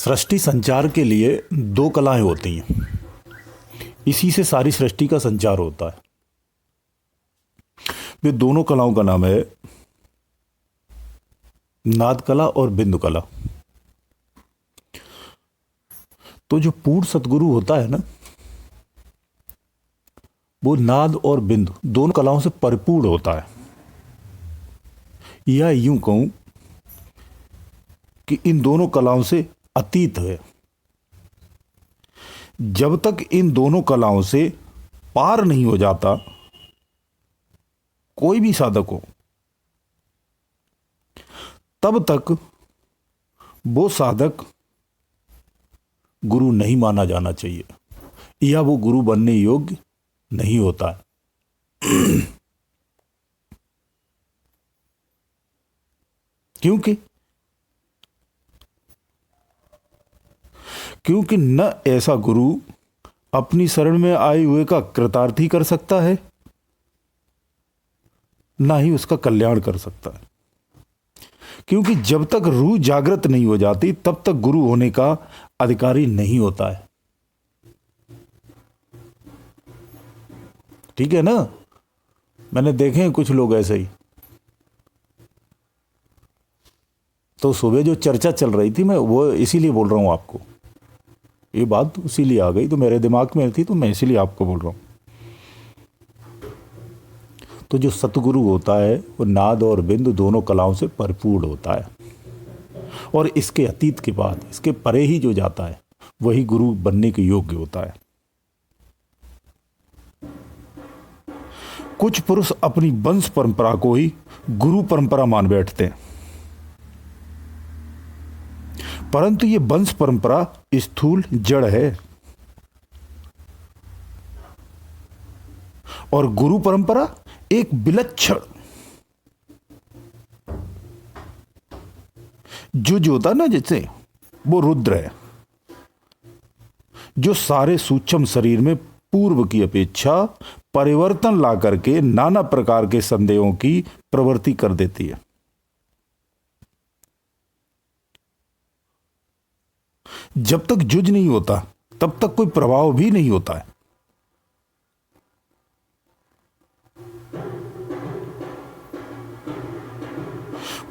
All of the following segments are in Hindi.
सृष्टि संचार के लिए दो कलाएं होती हैं। इसी से सारी सृष्टि का संचार होता है। वे दोनों कलाओं का नाम है नाद कला और बिंदु कला। तो जो पूर्ण सतगुरु होता है ना, वो नाद और बिंदु दोनों कलाओं से परिपूर्ण होता है। या यूं कहूं कि इन दोनों कलाओं से अतीत है। जब तक इन दोनों कलाओं से पार नहीं हो जाता कोई भी साधक हो, तब तक वो साधक गुरु नहीं माना जाना चाहिए, या वो गुरु बनने योग्य नहीं होता है। क्योंकि न ऐसा गुरु अपनी शरण में आए हुए का कृतार्थी कर सकता है, ना ही उसका कल्याण कर सकता है। क्योंकि जब तक रूह जागृत नहीं हो जाती तब तक गुरु होने का अधिकारी नहीं होता है। ठीक है ना? मैंने देखे हैं कुछ लोग ऐसे ही। तो सुबह जो चर्चा चल रही थी, मैं वो इसीलिए बोल रहा हूं आपको। ये बात इसीलिए आ गई, तो मेरे दिमाग में थी, तो मैं इसीलिए आपको बोल रहा हूं। तो जो सतगुरु होता है वो नाद और बिंदु दोनों कलाओं से परिपूर्ण होता है, और इसके अतीत के बाद, इसके परे ही जो जाता है वही गुरु बनने के योग्य होता है। कुछ पुरुष अपनी वंश परंपरा को ही गुरु परंपरा मान बैठते हैं, परंतु ये वंश परंपरा स्थूल जड़ है, और गुरु परंपरा एक विलक्षण जो होता है ना, जैसे वो रुद्र है, जो सारे सूक्ष्म शरीर में पूर्व की अपेक्षा परिवर्तन ला करके नाना प्रकार के संदेहों की प्रवृत्ति कर देती है। जब तक जुझ नहीं होता तब तक कोई प्रभाव भी नहीं होता है।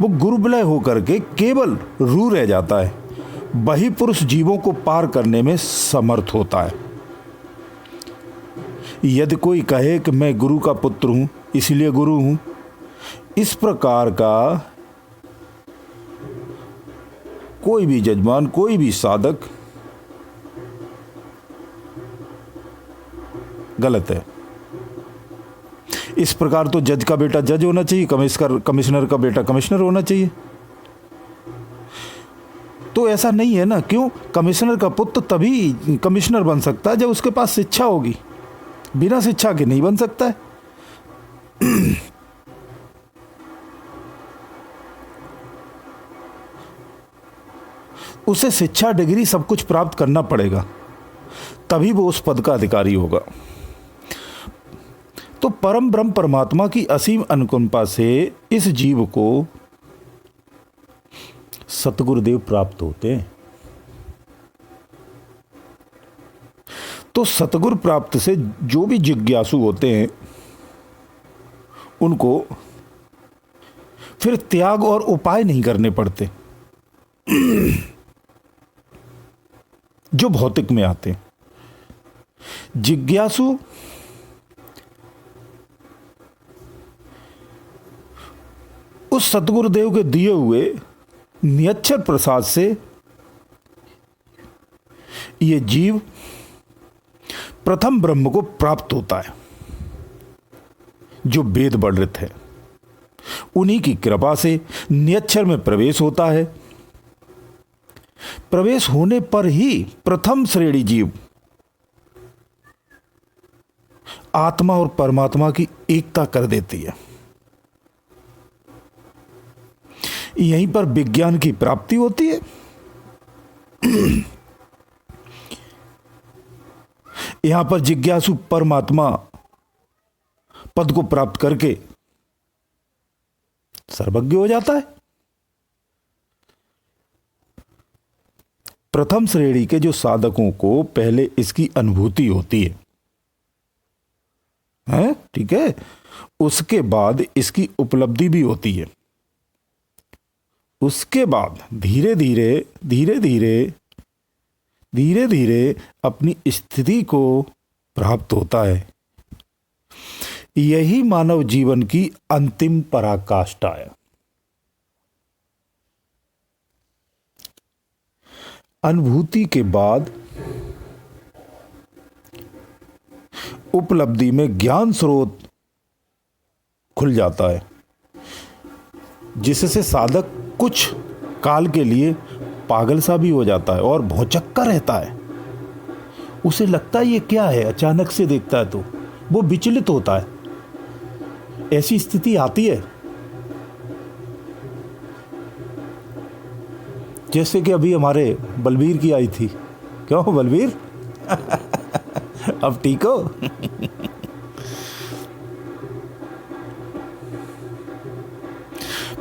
वो गुरुबलय होकर के केवल रूह रह जाता है, वही पुरुष जीवों को पार करने में समर्थ होता है। यदि कोई कहे कि मैं गुरु का पुत्र हूं इसलिए गुरु हूं, इस प्रकार का कोई भी जजमान, कोई भी साधक गलत है। इस प्रकार तो जज का बेटा जज होना चाहिए, कमिश्नर का बेटा कमिश्नर होना चाहिए। तो ऐसा नहीं है ना। क्यों? कमिश्नर का पुत्र तभी कमिश्नर बन सकता है जब उसके पास शिक्षा होगी, बिना शिक्षा के नहीं बन सकता है। उसे शिक्षा, डिग्री, सब कुछ प्राप्त करना पड़ेगा, तभी वो उस पद का अधिकारी होगा। तो परम ब्रह्म परमात्मा की असीम अनुकंपा से इस जीव को सतगुरुदेव प्राप्त होते हैं। तो सतगुरु प्राप्त से जो भी जिज्ञासु होते हैं उनको फिर त्याग और उपाय नहीं करने पड़ते जो भौतिक में आते हैं। जिज्ञासु उस सतगुरुदेव के दिए हुए नियच्छर प्रसाद से ये जीव प्रथम ब्रह्म को प्राप्त होता है, जो वेद वर्णित है। उन्हीं की कृपा से नियच्छर में प्रवेश होता है। प्रवेश होने पर ही प्रथम श्रेणी जीव आत्मा और परमात्मा की एकता कर देती है। यहीं पर विज्ञान की प्राप्ति होती है। यहां पर जिज्ञासु परमात्मा पद को प्राप्त करके सर्वज्ञ हो जाता है। प्रथम श्रेणी के जो साधकों को पहले इसकी अनुभूति होती है, हैं? ठीक है, उसके बाद इसकी उपलब्धि भी होती है, उसके बाद धीरे धीरे धीरे धीरे धीरे धीरे अपनी स्थिति को प्राप्त होता है। यही मानव जीवन की अंतिम पराकाष्ठा है। अनुभूति के बाद उपलब्धि में ज्ञान स्रोत खुल जाता है, जिससे साधक कुछ काल के लिए पागल सा भी हो जाता है और भौचक्का रहता है। उसे लगता है ये क्या है, अचानक से देखता है तो वो विचलित होता है। ऐसी स्थिति आती है, जैसे कि अभी हमारे बलबीर की आई थी। क्यों बलबीर? अब ठीक हो?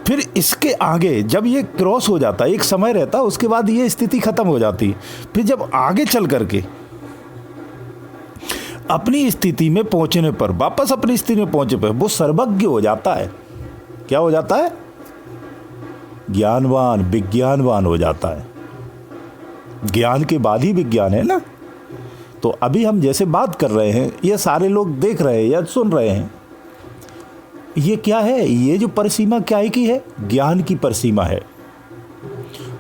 फिर इसके आगे जब ये क्रॉस हो जाता है, एक समय रहता है, उसके बाद ये स्थिति खत्म हो जाती है। फिर जब आगे चल करके अपनी स्थिति में पहुंचने पर, वापस अपनी स्थिति में पहुंचे पर वो सर्वज्ञ हो जाता है। क्या हो जाता है? ज्ञानवान, विज्ञानवान हो जाता है। ज्ञान के बाद ही विज्ञान है ना। तो अभी हम जैसे बात कर रहे हैं, ये सारे लोग देख रहे हैं या सुन रहे हैं, ये क्या है? ये जो परिसीमा क्या है की है? ज्ञान की परिसीमा है।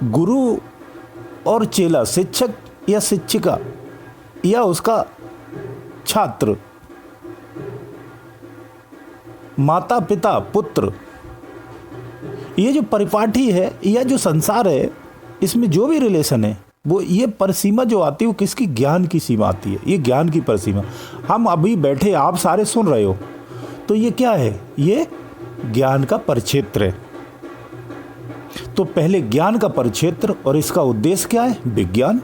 गुरु और चेला, शिक्षक या शिक्षिका या उसका छात्र, माता पिता पुत्र, ये जो परिपाठी है या जो संसार है, इसमें जो भी रिलेशन है, वो ये परिसीमा जो आती है वो किसकी? ज्ञान की सीमा आती है। ये ज्ञान की परिसीमा। हम अभी बैठे, आप सारे सुन रहे हो, तो ये क्या है? ये ज्ञान का परिक्षेत्र है। तो पहले ज्ञान का परिक्षेत्र, और इसका उद्देश्य क्या है? विज्ञान।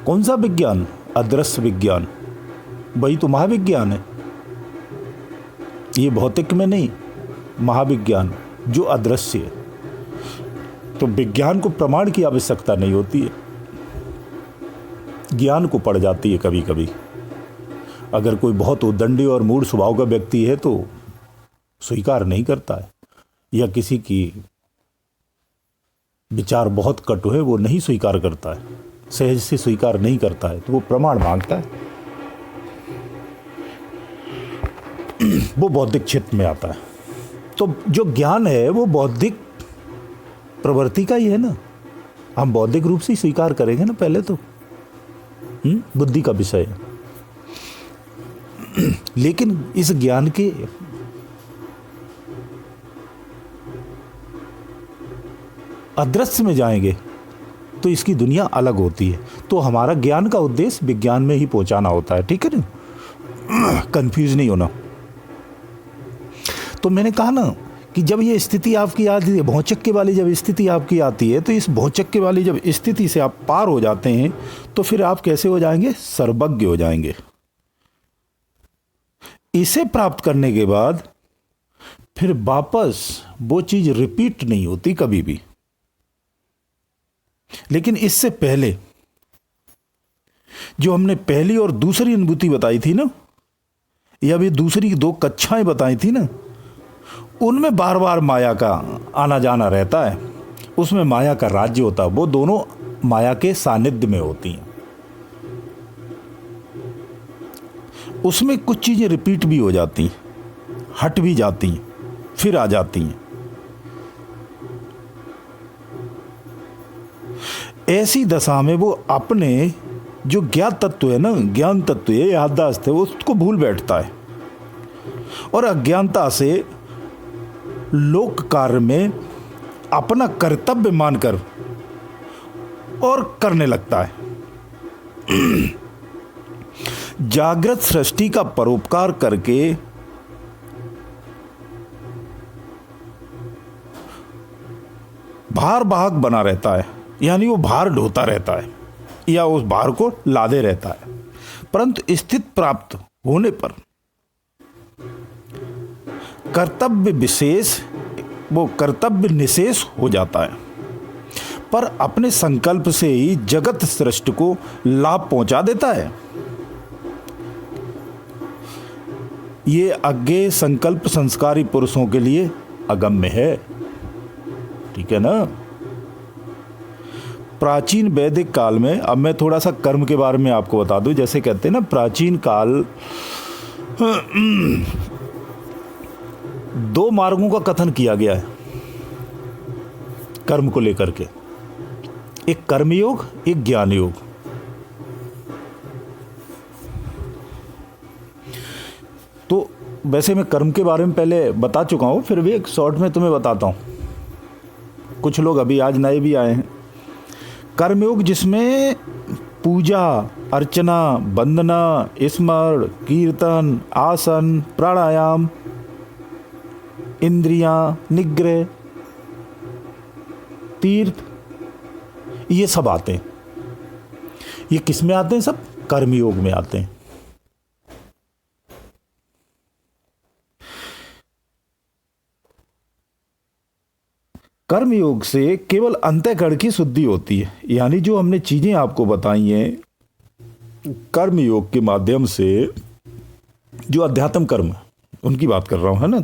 कौन सा विज्ञान? अदृश्य विज्ञान। वही तो महाविज्ञान है। ये भौतिक में नहीं, महाविज्ञान जो अदृश्य है। तो विज्ञान को प्रमाण की आवश्यकता नहीं होती है, ज्ञान को पड़ जाती है कभी कभी। अगर कोई बहुत उद्दंडी और मूढ़ स्वभाव का व्यक्ति है तो स्वीकार नहीं करता है, या किसी की विचार बहुत कटु है, वो नहीं स्वीकार करता है, सहज से स्वीकार नहीं करता है, तो वो प्रमाण मांगता है। वो बौद्धिक क्षेत्र में आता है। तो जो ज्ञान है वो बौद्धिक प्रवृत्ति का ही है ना। हम बौद्धिक रूप से स्वीकार करेंगे ना पहले तो, बुद्धि का विषय है। लेकिन इस ज्ञान के अदृश्य में जाएंगे तो इसकी दुनिया अलग होती है। तो हमारा ज्ञान का उद्देश्य विज्ञान में ही पहुंचाना होता है, ठीक है ना, कंफ्यूज नहीं होना। तो मैंने कहा ना कि जब ये स्थिति आपकी आती है, भौचक्के वाली जब स्थिति आपकी आती है, तो इस भौचक्के वाली जब स्थिति से आप पार हो जाते हैं तो फिर आप कैसे हो जाएंगे? सर्वज्ञ हो जाएंगे। इसे प्राप्त करने के बाद फिर वापस वो चीज रिपीट नहीं होती कभी भी। लेकिन इससे पहले जो हमने पहली और दूसरी अनुभूति बताई थी ना, या भी दूसरी 2 कक्षाएं बताई थी ना, उनमें बार बार माया का आना जाना रहता है। उसमें माया का राज्य होता है, वो दोनों माया के सानिध्य में होती हैं। उसमें कुछ चीजें रिपीट भी हो जाती हैं, हट भी जाती हैं, फिर आ जाती हैं। ऐसी दशा में वो अपने जो ज्ञात तत्व है ना, ज्ञान तत्व है, याददाश्त है, उसको भूल बैठता है और अज्ञानता से लोक कार्य में अपना कर्तव्य मानकर और करने लगता है। जागृत सृष्टि का परोपकार करके भार वाहक बना रहता है, यानी वो भार ढोता रहता है या उस भार को लादे रहता है। परंतु स्थिति प्राप्त होने पर कर्तव्य विशेष, वो कर्तव्य निशेष हो जाता है। पर अपने संकल्प से ही जगत सृष्टि को लाभ पहुंचा देता है। ये अज्ञेय संकल्प संस्कारी पुरुषों के लिए अगम्य है। ठीक है ना। प्राचीन वैदिक काल में, अब मैं थोड़ा सा कर्म के बारे में आपको बता दूं। जैसे कहते हैं ना, प्राचीन काल दो मार्गों का कथन किया गया है कर्म को लेकर के, एक कर्मयोग, एक ज्ञान योग। तो वैसे मैं कर्म के बारे में पहले बता चुका हूं, फिर भी एक शॉर्ट में तुम्हें बताता हूं। कुछ लोग अभी आज नए भी आए हैं। कर्मयोग जिसमें पूजा, अर्चना, वंदना, स्मरण, कीर्तन, आसन, प्राणायाम, इंद्रियां, निग्रह, तीर्थ, ये सब आते हैं। ये किस में आते हैं? सब कर्मयोग में आते हैं। कर्मयोग से केवल अंतःकरण की शुद्धि होती है। यानी जो हमने चीजें आपको बताई हैं कर्मयोग के माध्यम से, जो अध्यात्म कर्म उनकी बात कर रहा हूं, है ना।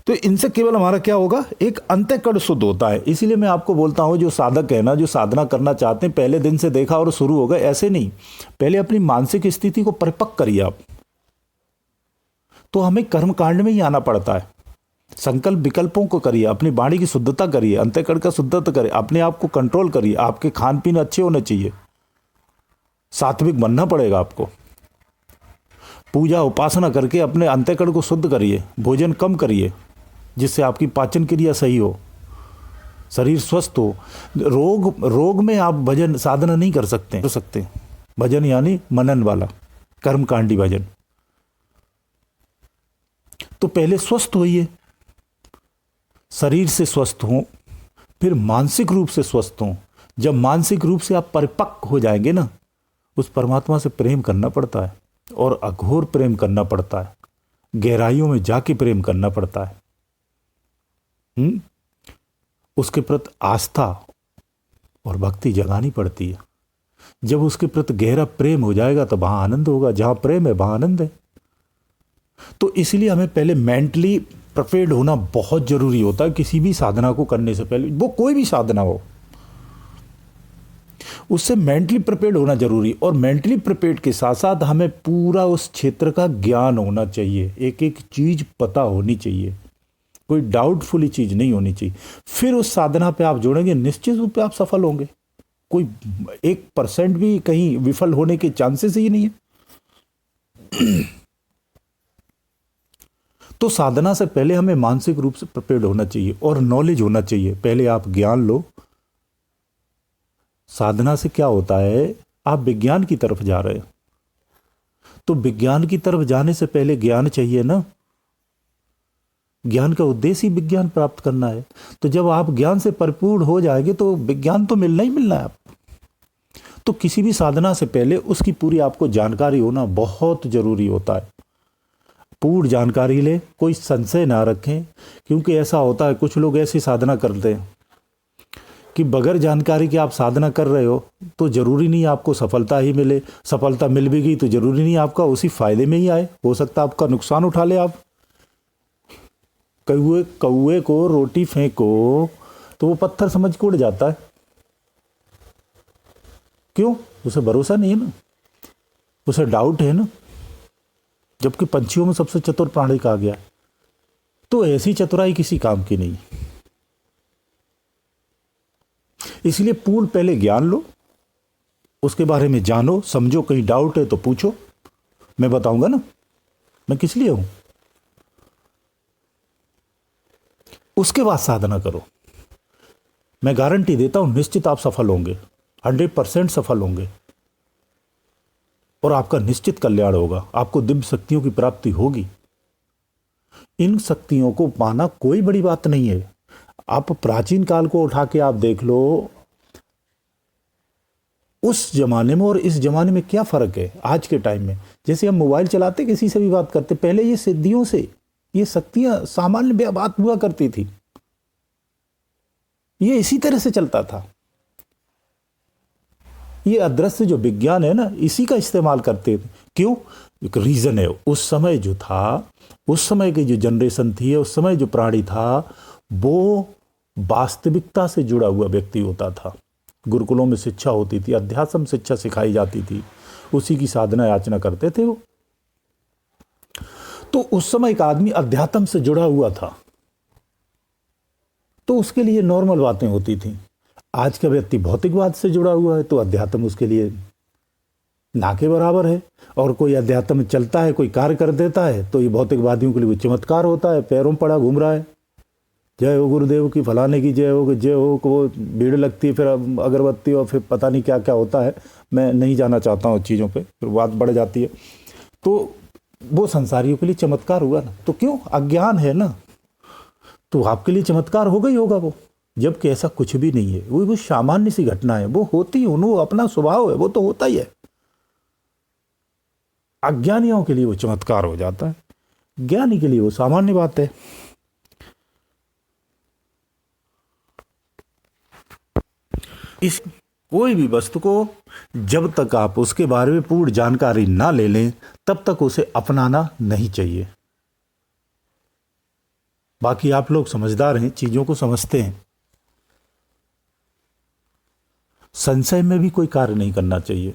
तो इनसे केवल हमारा क्या होगा? एक अंतःकरण शुद्ध होता है। इसीलिए मैं आपको बोलता हूं, जो साधक है ना, जो साधना करना चाहते हैं, पहले दिन से देखा और शुरू हो गए, ऐसे नहीं। पहले अपनी मानसिक स्थिति को परिपक्व करिए आप। तो हमें कर्म कांड में ही आना पड़ता है। संकल्प विकल्पों को करिए, अपनी वाणी की शुद्धता करिए, अंतःकरण का शुद्धता करिए, अपने आप को कंट्रोल करिए। आपके खान पीन अच्छे होने चाहिए, सात्विक बनना पड़ेगा आपको। पूजा उपासना करके अपने अंतःकरण को शुद्ध करिए, भोजन कम करिए जिससे आपकी पाचन क्रिया सही हो, शरीर स्वस्थ हो। रोग में आप भजन साधना नहीं कर सकते। भजन यानी मनन वाला कर्मकांडी भजन। तो पहले स्वस्थ होइए, शरीर से स्वस्थ हो, फिर मानसिक रूप से स्वस्थ हो। जब मानसिक रूप से आप परिपक्व हो जाएंगे ना, उस परमात्मा से प्रेम करना पड़ता है, और अघोर प्रेम करना पड़ता है, गहराइयों में जाके प्रेम करना पड़ता है। उसके प्रति आस्था और भक्ति जगानी पड़ती है। जब उसके प्रति गहरा प्रेम हो जाएगा तो वहां आनंद होगा। जहां प्रेम है वहां आनंद है। तो इसलिए हमें पहले मेंटली प्रिपेयर्ड होना बहुत जरूरी होता है। किसी भी साधना को करने से पहले, वो कोई भी साधना हो, उससे मेंटली प्रिपेयर्ड होना जरूरी। और मेंटली प्रिपेयर्ड के साथ साथ हमें पूरा उस क्षेत्र का ज्ञान होना चाहिए। एक एक चीज पता होनी चाहिए, कोई डाउटफुली चीज नहीं होनी चाहिए। फिर उस साधना पे आप जोड़ेंगे, निश्चित रूप से आप सफल होंगे। कोई 1% भी कहीं विफल होने के चांसेस ही नहीं है। तो साधना से पहले हमें मानसिक रूप से प्रिपेयर्ड होना चाहिए और नॉलेज होना चाहिए। पहले आप ज्ञान लो। साधना से क्या होता है, आप विज्ञान की तरफ जा रहे हैं, तो विज्ञान की तरफ जाने से पहले ज्ञान चाहिए ना। ज्ञान का उद्देश्य ही विज्ञान प्राप्त करना है। तो जब आप ज्ञान से परिपूर्ण हो जाएंगे तो विज्ञान तो मिलना ही मिलना है आपको। तो किसी भी साधना से पहले उसकी पूरी आपको जानकारी होना बहुत जरूरी होता है। पूर्ण जानकारी ले, कोई संशय ना रखें। क्योंकि ऐसा होता है, कुछ लोग ऐसी साधना करते हैं कि बगैर जानकारी के आप साधना कर रहे हो तो जरूरी नहीं आपको सफलता ही मिले। सफलता मिल भी गई तो जरूरी नहीं आपका उसी फायदे में ही आए, हो सकता है आपका नुकसान उठा ले आप। कौए को रोटी फेंको तो वो पत्थर समझ के उड़ जाता है। क्यों? उसे भरोसा नहीं है ना, उसे डाउट है ना। जबकि पंछियों में सबसे चतुर प्राणी कहा गया। तो ऐसी चतुराई किसी काम की नहीं। इसलिए पूर्ण पहले ज्ञान लो, उसके बारे में जानो, समझो। कहीं डाउट है तो पूछो, मैं बताऊंगा ना मैं किस लिए हूं। उसके बाद साधना करो। मैं गारंटी देता हूं, निश्चित आप सफल होंगे, 100% सफल होंगे। और आपका निश्चित कल्याण होगा। आपको दिव्य शक्तियों की प्राप्ति होगी। इन शक्तियों को पाना कोई बड़ी बात नहीं है। आप प्राचीन काल को उठा के आप देख लो, उस जमाने में और इस जमाने में क्या फर्क है। आज के टाइम में जैसे हम मोबाइल चलाते, किसी से भी बात करते, पहले ये सिद्धियों से, ये शक्तियां सामान्य बात हुआ करती थी। ये इसी तरह से चलता था। ये अदृश्य जो विज्ञान है ना, इसी का इस्तेमाल करते थे। क्यों? एक रीजन है, उस समय जो था, उस समय की जो जनरेशन थी, उस समय जो प्राणी था, वो वास्तविकता से जुड़ा हुआ व्यक्ति होता था। गुरुकुलों में शिक्षा होती थी, अध्यात्म शिक्षा सिखाई जाती थी, उसी की साधना याचना करते थे वो। तो उस समय एक आदमी अध्यात्म से जुड़ा हुआ था, तो उसके लिए नॉर्मल बातें होती थी। आज का व्यक्ति भौतिकवाद से जुड़ा हुआ है, तो अध्यात्म उसके लिए ना के बराबर है। और कोई अध्यात्म में चलता है, कोई कार्य कर देता है, तो ये भौतिकवादियों के लिए वो चमत्कार होता है, पैरों में पड़ा घूम रहा है, जय हो गुरुदेव की, फलाने की जय हो, जय हो, को वो भीड़ लगती है, फिर अगरबत्ती और फिर पता नहीं क्या क्या होता है। मैं नहीं जाना चाहता हूँ चीज़ों पे, फिर बात बढ़ जाती है। तो वो संसारियों के लिए चमत्कार हुआ ना, तो क्यों? अज्ञान है ना, तो आपके लिए चमत्कार होगा ही होगा वो, जबकि ऐसा कुछ भी नहीं है। वो सामान्य सी घटना है, वो होती है, वो अपना स्वभाव है, वो तो होता ही है। अज्ञानियों के लिए वो चमत्कार हो जाता है, ज्ञानी के लिए वो सामान्य बात है। इस कोई भी वस्तु को जब तक आप उसके बारे में पूर्ण जानकारी ना ले लें, तब तक उसे अपनाना नहीं चाहिए। बाकी आप लोग समझदार हैं, चीजों को समझते हैं। संशय में भी कोई कार्य नहीं करना चाहिए।